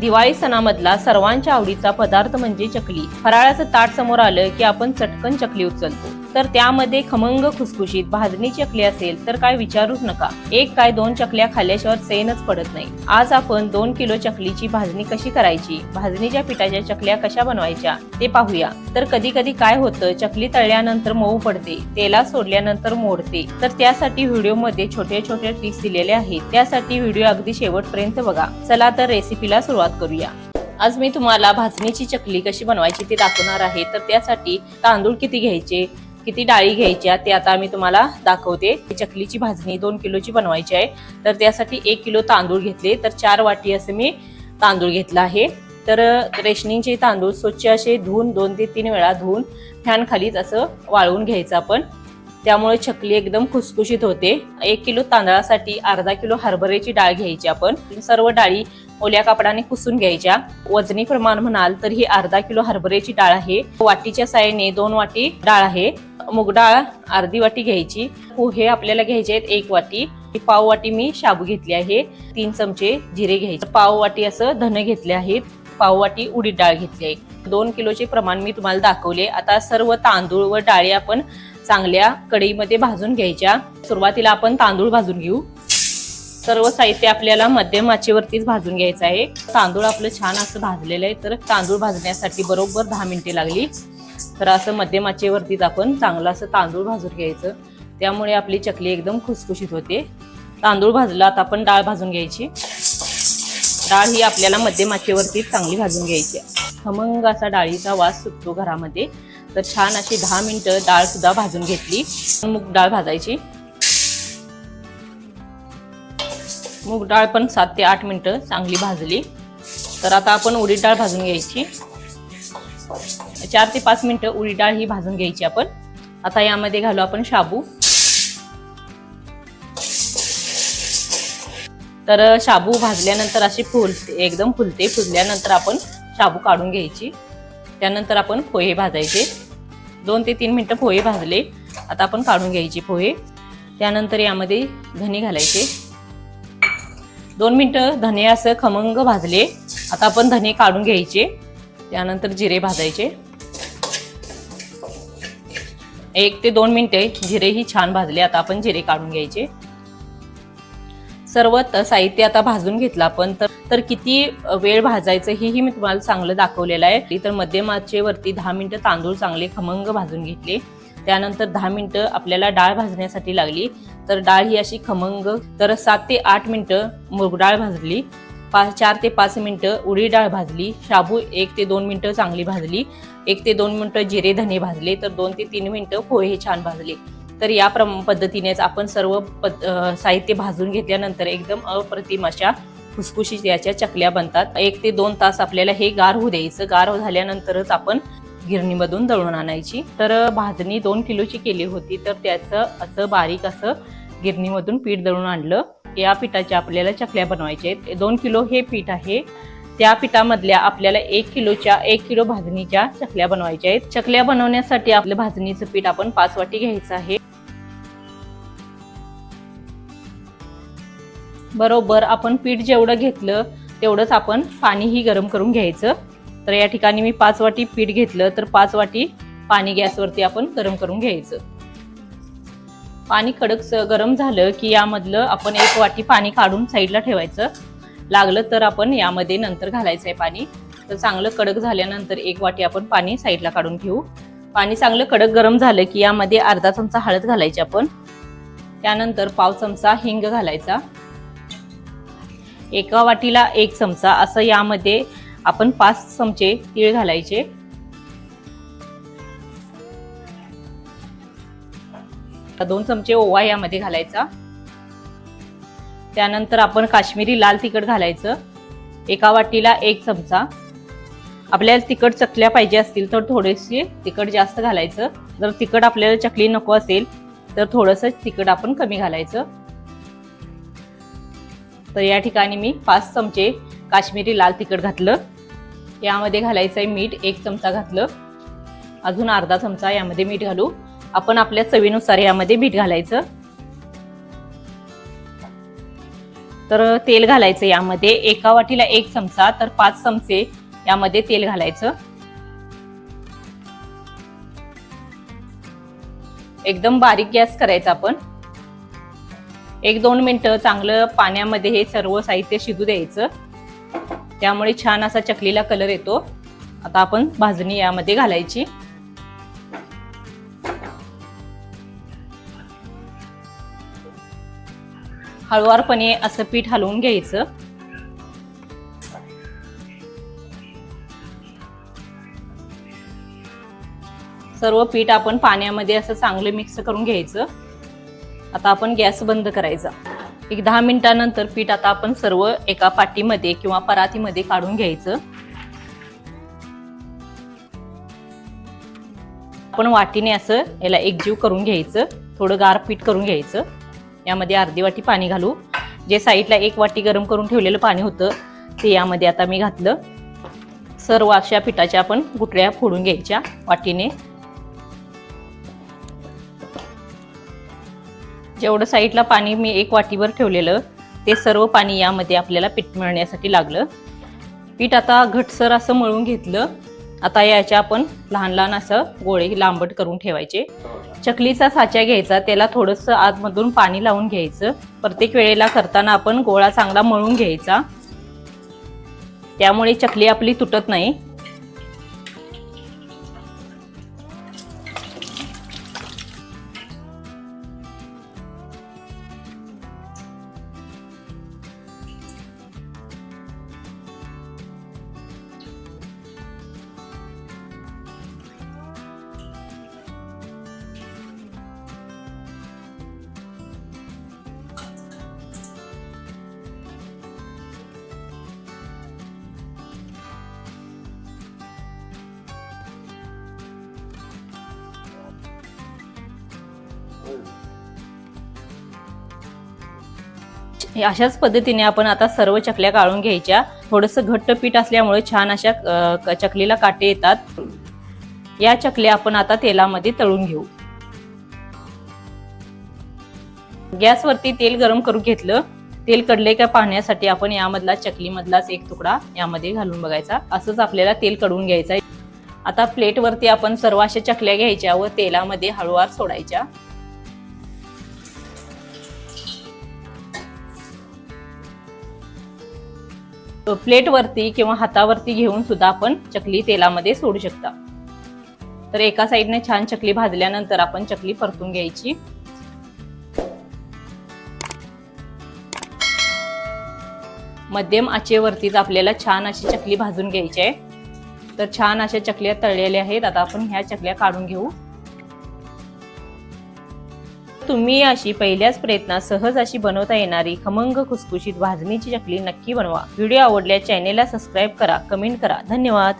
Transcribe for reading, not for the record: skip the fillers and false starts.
दिवाळी सणामधला सर्वांच्या आवडीचा पदार्थ म्हणजे चकली। फराळाचं ताट समोर आलं की आपण चटकन चकली उचलतो, तर त्यामध्ये खमंग खुसखुशीत भाजणी चकली असेल तर काय विचारूच नका। एक काय दोन चकल्या खाल्ल्याशिवाय चैनच पडत नाही। आज आपण 2 किलो चकलीची भाजणी कशी करायची, भाजणीच्या पिठाच्या चकल्या कशा बनवायच्या ते पाहूया। तर कधी कधी काय होतं, चकली तळल्यानंतर मऊ पडते, तेलात सोडल्यानंतर मोडते, तर त्यासाठी व्हिडिओ मध्ये छोटे छोटे ट्रिक्स दिलेले आहेत। त्यासाठी व्हिडिओ अगदी शेवटपर्यंत बघा। चला तर रेसिपीला सुरुवात करूया। आज मी तुम्हाला भाजणीची चकली कशी बनवायची ते दाखवणार आहे। तर त्यासाठी तांदूळ किती घ्यायचे, किती डाळी घ्यायच्या ते आता मी तुम्हाला दाखवते। चकलीची भाजणी 2 किलोची बनवायची आहे, तर त्यासाठी 1 किलो तांदूळ घेतले, तर 4 वाटी असे मी तांदूळ घेतला आहे। तर रेशनिंगचे तांदूळ स्वच्छ असे धुवून 2 ते 3 वेळा धुवून फॅन खालीच असं वाळवून घ्यायचं आपण, त्यामुळे चकली एकदम खुसखुशीत होते। 1 किलो तांदळासाठी अर्धा किलो हरभऱ्याची डाळ घ्यायची आपण। सर्व डाळी ओल्या कापडाने पुसून घ्यायच्या। वजनी प्रमाण म्हणाल तर ही अर्धा किलो हरभऱ्याची डाळ आहे। वाटीच्या साहाय्याने 2 वाटी डाळ आहे। मूग डाळ अर्धी वाटी घ्यायची। पोहे आपल्याला घ्यायचे आहेत 1 वाटी। पाव वाटी मी शाबू घेतली आहे। 3 चमचे जिरे घ्यायचे। पाव वाटी असं धने घेतले आहेत। पाव वाटी उडीद डाळ घेतली आहे। 2 किलोचे प्रमाण मी तुम्हाला दाखवले। आता सर्व तांदूळ व डाळी आपण चांगल्या कढईमध्ये भाजून घ्यायच्या। सुरुवातीला आपण तांदूळ भाजून घेऊ। सर्व साहित्य आपल्याला मध्यम आचेवरतीच भाजून घ्यायचं आहे। तांदूळ आपलं छान असं भाजलेलं आहे, तर तांदूळ भाजण्यासाठी बरोबर 10 मिनिटे लागली। तर असं मध्यम आचेवरतीच आपण चांगलं असं तांदूळ भाजून घ्यायचं, त्यामुळे आपली चकली एकदम खुसखुशीत होते। तांदूळ भाजला, आता आपण डाळ भाजून घ्यायची। डाळ ही आपल्याला मध्यम आचेवरतीच चांगली भाजून घ्यायची। खमंग असा डाळीचा वास सुटतो घरामध्ये, तर छान अशी 10 मिनिटं डाळ सुद्धा भाजून घेतली। मूग डाळ भाजायची। मूग डाळ पण 7 ते 8 मिनिटं चांगली भाजली। तर आता आपण उडीद डाळ भाजून घ्यायची। 4 ते 5 मिनिटं उडीद डाळ ही भाजून घ्यायची आपण। आता यामध्ये घालू आपण शाबू। तर शाबू भाजल्यानंतर अशी फुलते, एकदम फुलते। फुलल्यानंतर आपण शाबू काढून घ्यायची। त्यानंतर आपण पोहे भाजायचे। 2 ते 3 मिनिटं पोहे भाजले, आता आपण काढून घ्यायचे पोहे। त्यानंतर यामध्ये धने घालायचे। 2 मिनिटं धने असं खमंग भाजले, आता आपण धने काढून घ्यायचे। त्यानंतर जिरे भाजायचे। 1 ते 2 मिनिटे जिरे ही छान भाजले, आता आपण जिरे काढून घ्यायचे। सर्व साहित्य आता भाजून घेतलं आपण। तर किती वेळ भाजायचं हेही मी तुम्हाला चांगलं दाखवलेलं आहे। तर मध्यम आचेवरती 10 मिनिटं तांदूळ चांगले खमंग भाजून घेतले। त्यानंतर 10 मिनिटं आपल्याला डाळ भाजण्यासाठी लागली, तर डाळ ही अशी खमंग। तर 7 ते 8 मिनिटं मूग डाळ भाजली। 4 ते 5 मिनिटं उडीद डाळ भाजली। शाबू 1 ते 2 मिनिटं चांगली भाजली। 1 ते 2 मिनिटं जिरे धने भाजले, तर 2 ते 3 मिनिटं पोहे छान भाजले। तर या पद्धतीनेच आपण सर्व साहित्य भाजून घेतल्यानंतर एकदम अप्रतिम अशा खुसखुशीत याच्या चकल्या बनतात। 1 ते 2 तास आपल्याला हे गार होऊ द्यायचं। गार झाल्यानंतरच आपण गिरणीमधून दळून आणायची। तर भाजणी 2 किलोची केली होती, तर त्याचं असं बारीक असं गिरणीमधून पीठ दळून आणलं। या पिठाच्या आपल्याला चकल्या बनवायच्या आहेत। 2 किलो हे पीठ आहे। त्या पिठामधल्या आपल्याला 1 किलो भाजणीच्या चकल्या बनवायच्या आहेत। चकल्या बनवण्यासाठी आपलं भाजणीचं पीठ आपण 5 वाटी घ्यायचं आहे। बरोबर आपण पीठ जेवढं घेतलं तेवढंच आपण पाणीही गरम करून घ्यायचं। तर या ठिकाणी मी 5 वाटी पीठ घेतलं, तर 5 वाटी पाणी गॅसवरती आपण गरम करून घ्यायचं। पाणी कडक गरम झालं की यामधलं आपण 1 वाटी पाणी काढून साईडला ठेवायचं। लागलं तर आपण यामध्ये नंतर घालायचं आहे पाणी। तर चांगलं कडक झाल्यानंतर 1 वाटी आपण पाणी साईडला काढून ठेवू। पाणी चांगलं कडक गरम झालं की यामध्ये अर्धा चमचा हळद घालायची आपण। त्यानंतर पाव चमचा हिंग घालायचा। 1 वाटीला 1 चमचा असं यामध्ये आपण 5 चमचे तीळ घालायचे। आता 2 चमचे ओवा यामध्ये घालायचा। त्यानंतर आपण काश्मीरी लाल तिखट घालायचं। 1 वाटीला 1 चमचा। आपल्याला तिखट चकल्या पाहिजे असतील तर थोडेसे तिखट जास्त घालायचं। जर तिखट आपल्याला चकली नको असेल तर थोडंसं तिखट आपण कमी घालायचं। तर या ठिकाणी मी 5 चमचे काश्मीरी लाल तिखट घातलं। यामध्ये घालायचं आहे मीठ, 1 चमचा घातलं। अजून अर्धा चमचा यामध्ये मीठ घालू। आपण आपल्या चवीनुसार यामध्ये मीठ घालायचं। तर तेल घालायचं यामध्ये, एका वाटीला 1 चमचा तर 5 चमचे यामध्ये तेल घालायचं. एकदम बारीक गॅस करायचा आपण. 1-2 मिनिटं चांगलं पाण्यामध्ये हे सर्व साहित्य शिजू द्यायचं, त्यामुळे छान असा चकलीला कलर येतो. आता आपण भाजणी यामध्ये घालायची. हळुवारपणे असं पीठ हलवून घ्यायचं. सर्व पीठ आपण पाण्यामध्ये असं चांगलं मिक्स करून घ्यायचं. आता आपण गॅस बंद करायचा. 10 मिनिटांनंतर पीठ आता आपण सर्व एका पाटीमध्ये किंवा परातीमध्ये काढून घ्यायचं. आपण वाटीने असं याला एकजीव करून घ्यायचं. थोडं गार पीठ करून घ्यायचं. यामध्ये अर्धी वाटी पाणी घालू. जे साईडला 1 वाटी गरम करून ठेवलेलं पाणी होतं ते यामध्ये आता मी घातलं. सर्व अशा पिठाच्या आपण गुठळ्या फोडून घ्यायच्या वाटीने. जेवढं साईडला पाणी मी 1 वाटीवर ठेवलेलं ते सर्व पाणी यामध्ये आपल्याला पीठ मळण्यासाठी लागलं. पीठ आता घटसर असं मळून घेतलं. आता याच्या आपण लहान लहान असं गोळे लांबट करून ठेवायचे. चकलीचा साचा घ्यायचा, त्याला थोडंसं आतमधून पाणी लावून घ्यायचं. प्रत्येक वेळेला करताना आपण गोळा चांगला मळून घ्यायचा, त्यामुळे चकली आपली तुटत नाही. अशाच पद्धतीने आपण आता सर्व चकल्या काढून घ्यायच्या. थोडंसं घट्ट पीठ असल्यामुळे छान अशा चकलीला काटे येतात. या चकल्या आपण आता तेलामध्ये तळून घेऊ. गॅसवरती तेल गरम करून घेतलं. तेल कडले का पाहण्यासाठी आपण यामधला चकलीमधलाच एक तुकडा यामध्ये घालून बघायचा. असंच आपल्याला तेल कडवून घ्यायचं. आता प्लेटवरती आपण सर्व अशा चकल्या घ्यायच्या व तेलामध्ये हळूवार सोडायच्या. प्लेटवरती किंवा हातावरती घेऊन सुद्धा आपण चकली तेलामध्ये सोडू शकता. तर एका साईडने छान चकली भाजल्यानंतर आपण चकली परतून घ्यायची. मध्यम आचेवरतीच आपल्याला छान अशी चकली भाजून घ्यायची आहे. तर छान अशा चकल्या तळलेल्या आहेत. आता आपण ह्या चकल्या काढून घेऊ. तुम्ही अशी पहिल्याच प्रयत्नात सहज अशी बनवता येणारी खमंग खुसखुशीत भाजणीची चकली नक्की बनवा. व्हिडिओ आवडल्यास चॅनेलला सबस्क्राईब करा, कमेंट करा. धन्यवाद.